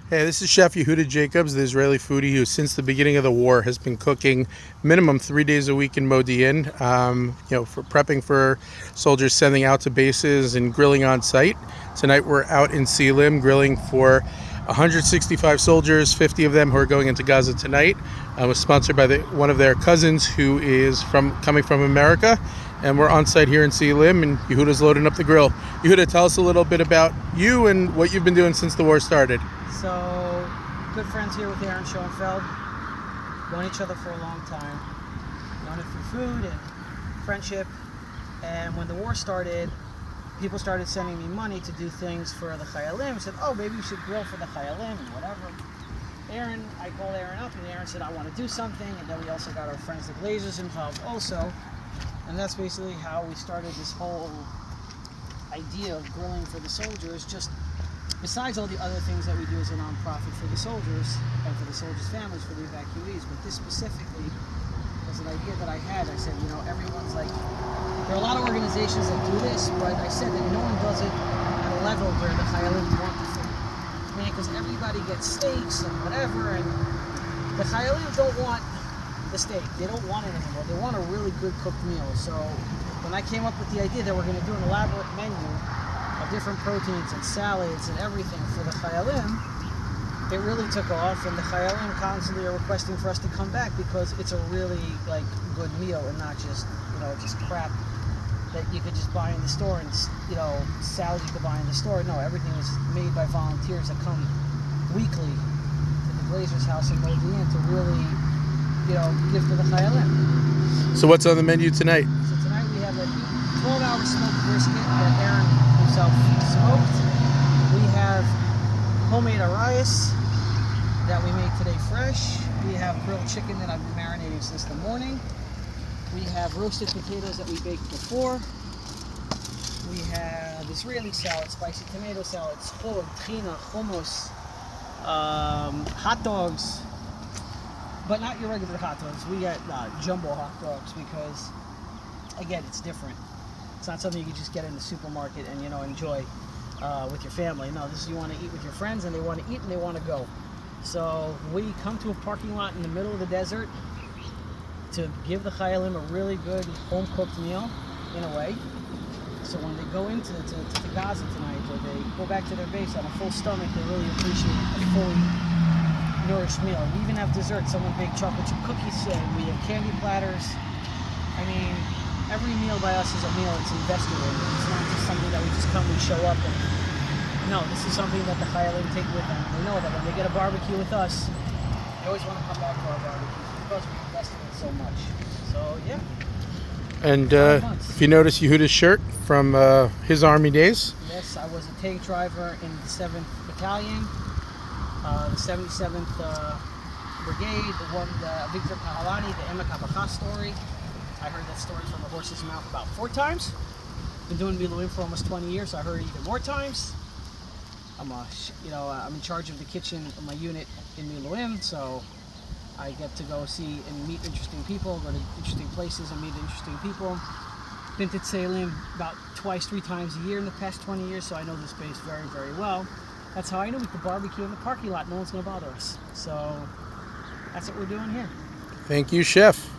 Hey, this is Chef Yehuda Jacobs, the Israeli foodie who, since the beginning of the war, has been cooking minimum 3 days a week in Modi'in. For prepping for soldiers sending out to bases and grilling on site. Tonight we're out in Selim grilling for 165 soldiers, 50 of them who are going into Gaza tonight. I was sponsored by one of their cousins who is coming from America, and we're on site here in Selim, and Yehuda's loading up the grill. Yehuda, tell us a little bit about you and what you've been doing since the war started. So, good friends here with Aaron Schoenfeld. Known each other for a long time. Known it through food and friendship. And when the war started, people started sending me money to do things for the Chayalim. Said, oh, maybe we should grill for the Chayalim and whatever. I called Aaron up, and Aaron said, I want to do something. And then we also got our friends the Glazers involved also. And that's basically how we started this whole idea of grilling for the soldiers. Just besides all the other things that we do as a non-profit for the soldiers and for the soldiers' families, for the evacuees, but this specifically was an idea that I had. I said, everyone's like, there are a lot of organizations that do this, but I said that no one does it at a level where the Chayalim want the food. Because everybody gets steaks and whatever, and the Chayalim don't want the steak. They don't want it anymore. They want a really good cooked meal. So when I came up with the idea that we're going to do an elaborate menu of different proteins and salads and everything for the Chayalim, it really took off, and the Chayalim constantly are requesting for us to come back because it's a really good meal and not just crap that you could just buy in the store and salad you could buy in the store. No, everything is made by volunteers that come weekly to the Glazer's house in Modi'in to really give to the Chayalim. So what's on the menu tonight? So tonight we have a 12-hour smoked brisket that Aaron himself smoked. We have homemade arayas that we made today fresh. We have grilled chicken that I've been marinating since the morning. We have roasted potatoes that we baked before. We have Israeli salad, spicy tomato salad, schor, trina, hummus, hot dogs, but not your regular hot dogs. We got jumbo hot dogs because, again, it's different. It's not something you can just get in the supermarket and enjoy with your family. No, this is you want to eat with your friends, and they want to eat and they want to go. So we come to a parking lot in the middle of the desert to give the Chayalim a really good home-cooked meal, in a way. So when they go into to Gaza tonight, or they go back to their base on a full stomach, they really appreciate a fully nourished meal. We even have dessert. Someone baked chocolate chip cookies, and we have candy platters. I mean, every meal by us is a meal it's invested in. It's not just something that we just come and show up and... No, this is something that the Chayalim take with them. They know that when they get a barbecue with us, they always want to come back to our barbecue because we invested in so much. So, yeah. And if you notice Yehuda's shirt from his army days. Yes, I was a tank driver in the 7th Battalion, the 77th Brigade, the one, the Victor Pahalani, the Emek HaBacha story. I heard that story from the horse's mouth about 4 times. Been doing Miluim for almost 20 years, so I heard it even more times. I'm in charge of the kitchen of my unit in Miluim, so I get to go see and meet interesting people, go to interesting places and meet interesting people. Been to Selim about 2-3 times a year in the past 20 years, so I know this space very, very well. That's how I know we could barbecue in the parking lot. No one's going to bother us. So that's what we're doing here. Thank you, Chef.